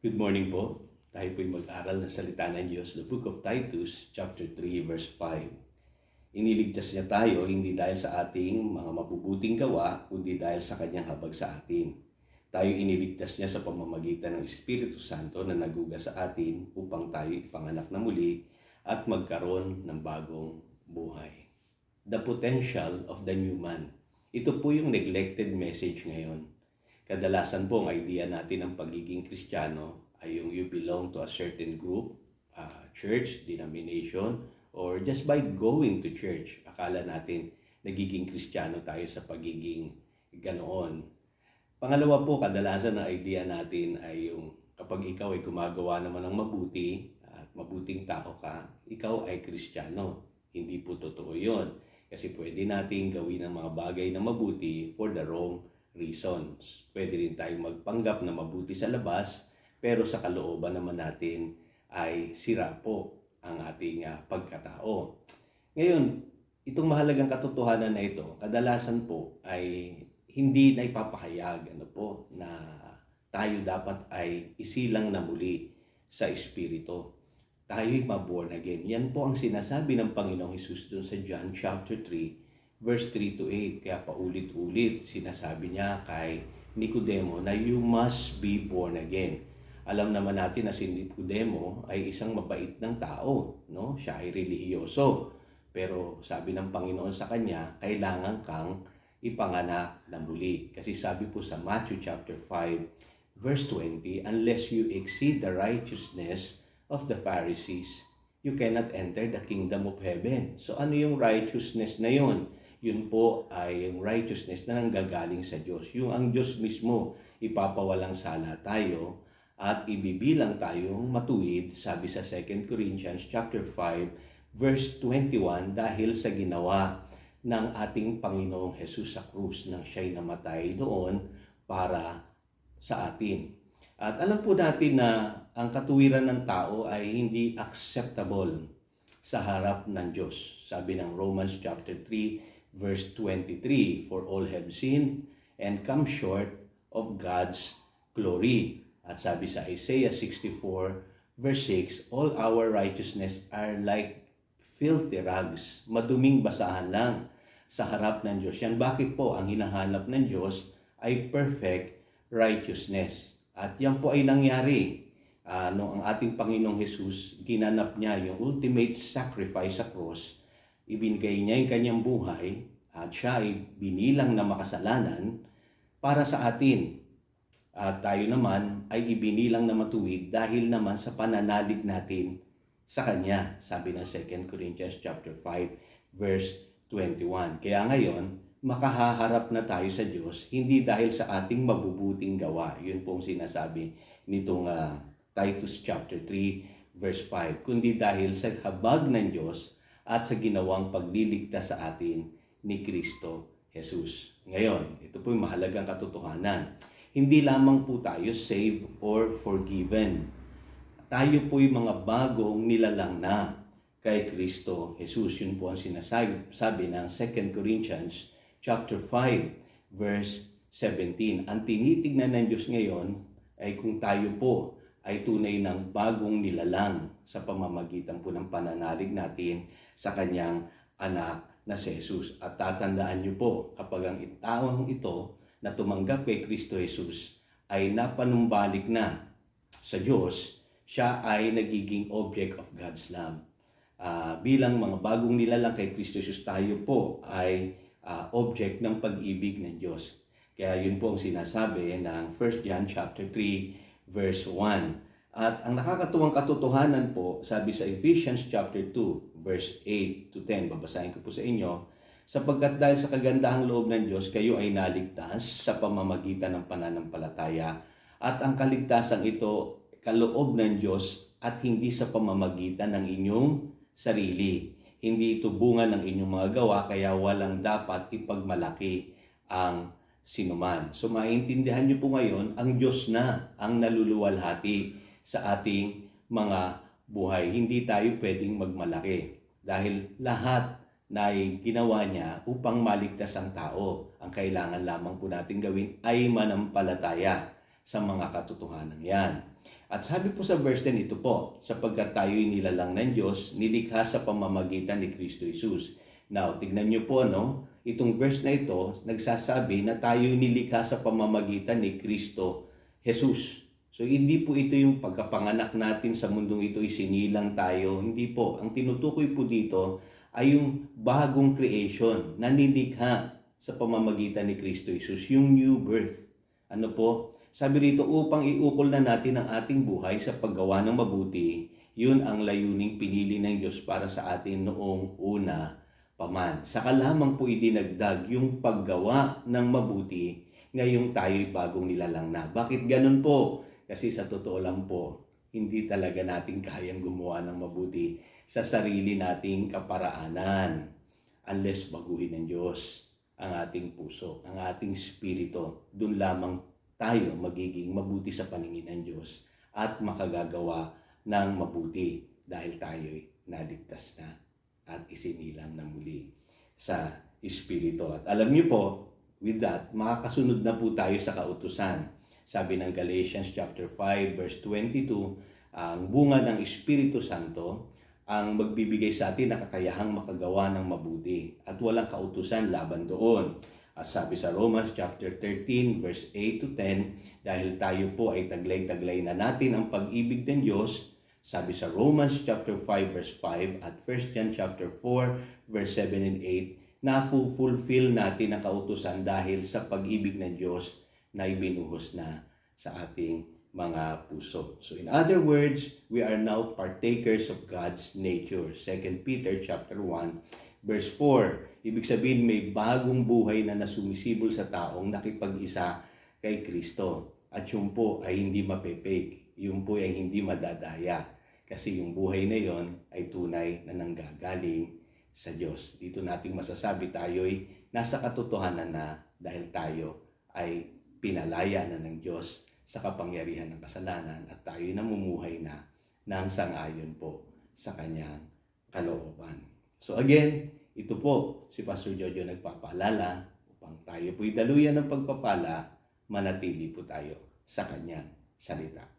Good morning po. Tayo po'y mag-aral ng salita ng Diyos, the book of Titus, chapter 3, verse 5. Iniligtas niya tayo hindi dahil sa ating mga mabubuting gawa, kundi dahil sa kanyang habag sa atin. Tayo iniligtas niya sa pamamagitan ng Espiritu Santo na naguga sa atin upang tayo ipanganak na muli at magkaroon ng bagong buhay. The potential of the new man. Ito po yung neglected message ngayon. Kadalasan po ang idea natin ng pagiging Kristiyano ay yung you belong to a certain group, church, denomination, or just by going to church. Akala natin nagiging Kristiyano tayo sa pagiging ganoon. Pangalawa po, kadalasan ang idea natin ay yung kapag ikaw ay gumagawa naman ng mabuti at mabuting tao ka, ikaw ay Kristiyano. Hindi po totoo yun. Kasi pwede natin gawin ang mga bagay na mabuti for the wrong reasons. Pwede rin tayong magpanggap na mabuti sa labas, pero sa kalooban naman natin ay sira po ang ating pagkatao. Ngayon, itong mahalagang katotohanan na ito, kadalasan po ay hindi na ipapahayag na tayo dapat ay isilang na muli sa Espiritu. Tayo'y ma-born again. Yan po ang sinasabi ng Panginoong Hesus doon sa John chapter 3, verse 3 to 8. Kaya paulit-ulit sinasabi niya kay Nicodemo na you must be born again. Alam naman natin na si Nicodemo ay isang mabait ng tao, no? Siya ay relihiyoso. Pero sabi ng Panginoon sa kanya, kailangan kang ipanganak na muli. Kasi sabi po sa Matthew chapter 5, verse 20, unless you exceed the righteousness of the Pharisees, you cannot enter the kingdom of heaven. So ano yung righteousness na yun? Yun po ay yung righteousness na nanggagaling sa Diyos. Yung ang Diyos mismo, ipapawalang sala tayo at ibibilang tayong matuwid, sabi sa 2 Corinthians chapter 5, verse 21, dahil sa ginawa ng ating Panginoong Jesus sa krus nang siya'y namatay doon para sa atin. At alam po natin na ang katuwiran ng tao ay hindi acceptable sa harap ng Diyos. Sabi ng Romans chapter 3, verse 23, for all have sinned and come short of God's glory. At sabi sa Isaiah 64, verse 6, all our righteousness are like filthy rags, maduming basahan lang sa harap ng Diyos. Yan bakit po ang hinahanap ng Diyos ay perfect righteousness. At yan po ay nangyari nung ang ating Panginoong Jesus, ginanap niya yung ultimate sacrifice sa cross, ibinigay niya yung kanyang buhay at siya ay binilang na makasalanan para sa atin. At tayo naman ay ibinilang na matuwid dahil naman sa pananalig natin sa Kanya. Sabi ng 2 Corinthians chapter 5, verse 21. Kaya ngayon, makahaharap na tayo sa Diyos, hindi dahil sa ating mabubuting gawa. Yun pong sinasabi nitong Titus chapter 3, verse 5. Kundi dahil sa habag ng Diyos at sa ginawang pagliligtas sa atin ni Kristo Jesus. Ngayon, ito po yung mahalagang katotohanan. Hindi lamang po tayo saved or forgiven. Tayo po yung mga bagong nilalang na kay Kristo Jesus. Yun po ang sinasabi ng 2 Corinthians chapter 5, verse 17. Ang tinitignan ng Diyos ngayon ay kung tayo po ay tunay ng bagong nilalang sa pamamagitan po ng pananalig natin sa Kanyang anak na si Jesus. At tatandaan niyo po, kapag ang taong ito na tumanggap kay Kristo Jesus ay napanumbalik na sa Diyos, siya ay nagiging object of God's love. Bilang mga bagong nilalang kay Kristo Jesus, tayo po ay object ng pag-ibig ng Diyos. Kaya yun po ang sinasabi ng 1 John chapter 3, verse 1. At ang nakakatuwang katotohanan po, sabi sa Ephesians chapter 2, verse 8 to 10, babasahin ko po sa inyo, sapagkat dahil sa kagandahang loob ng Diyos, kayo ay naligtas sa pamamagitan ng pananampalataya. At ang kaligtasan ito, kaloob ng Diyos at hindi sa pamamagitan ng inyong sarili. Hindi ito bunga ng inyong mga gawa, kaya walang dapat ipagmalaki ang sinuman. So maintindihan niyo po ngayon, ang Diyos na ang naluluwalhati sa ating mga buhay. Hindi tayo pwedeng magmalaki dahil lahat na ginawa niya upang maligtas ang tao. Ang kailangan lamang po natin gawin ay manampalataya sa mga katotohanan yan. At sabi po sa verse 10 ito po, sapagkat tayo'y nilalang ng Diyos, nilikha sa pamamagitan ni Kristo Jesus. Now, tignan nyo po, no? Itong verse na ito, nagsasabi na tayo'y nilikha sa pamamagitan ni Kristo Jesus. So, hindi po ito yung pagkapanganak natin sa mundong ito, isinilang tayo. Hindi po. Ang tinutukoy po dito ay yung bagong creation na nilikha sa pamamagitan ni Kristo Jesus, yung new birth. Ano po? Sabi rito, upang iukol na natin ang ating buhay sa paggawa ng mabuti, yun ang layuning pinili ng Diyos para sa atin noong una paman. Saka lamang po idinagdag yung paggawa ng mabuti ngayong tayo'y bagong nilalang na. Bakit ganun po? Kasi sa totoo lang po, hindi talaga natin kayang gumawa ng mabuti sa sarili nating kaparaanan unless baguhin ng Diyos ang ating puso, ang ating spirito. Doon lamang tayo magiging mabuti sa paningin ng Diyos at makagagawa ng mabuti dahil tayo'y naligtas na at isinilang na muli sa Espiritu. At alam niyo po, with that, makakasunod na po tayo sa kautusan. Sabi ng Galatians chapter 5 verse 22, ang bunga ng Espiritu Santo ang magbibigay sa atin na kakayahang makagawa ng mabuti at walang kautusan laban doon. At sabi sa Romans chapter 13 verse 8 to 10, dahil tayo po ay taglay-taglay na natin ang pag-ibig ng Diyos, sabi sa Romans chapter 5 verse 5 at 1 John chapter 4 verse 7 and 8, na fulfill natin ang kautusan dahil sa pag-ibig ng Diyos na ibinuhos na sa ating mga puso. So in other words, we are now partakers of God's nature. 2 Peter chapter 1 verse 4. Ibig sabihin may bagong buhay na nasumisibol sa taong nakipag-isa kay Kristo. At yun po ay hindi mapepake. Yun po ay hindi madadaya. Kasi yung buhay na yon ay tunay na nanggagaling sa Diyos. Dito nating masasabi tayo'y nasa katotohanan na dahil tayo ay pinalaya na ng Diyos sa kapangyarihan ng kasalanan at tayo'y namumuhay na ng sang-ayon po sa kanyang kalooban. So again, ito po si Pastor Jojo nagpapaalala upang tayo po'y daluyan ng pagpapala, manatili po tayo sa kanyang salita.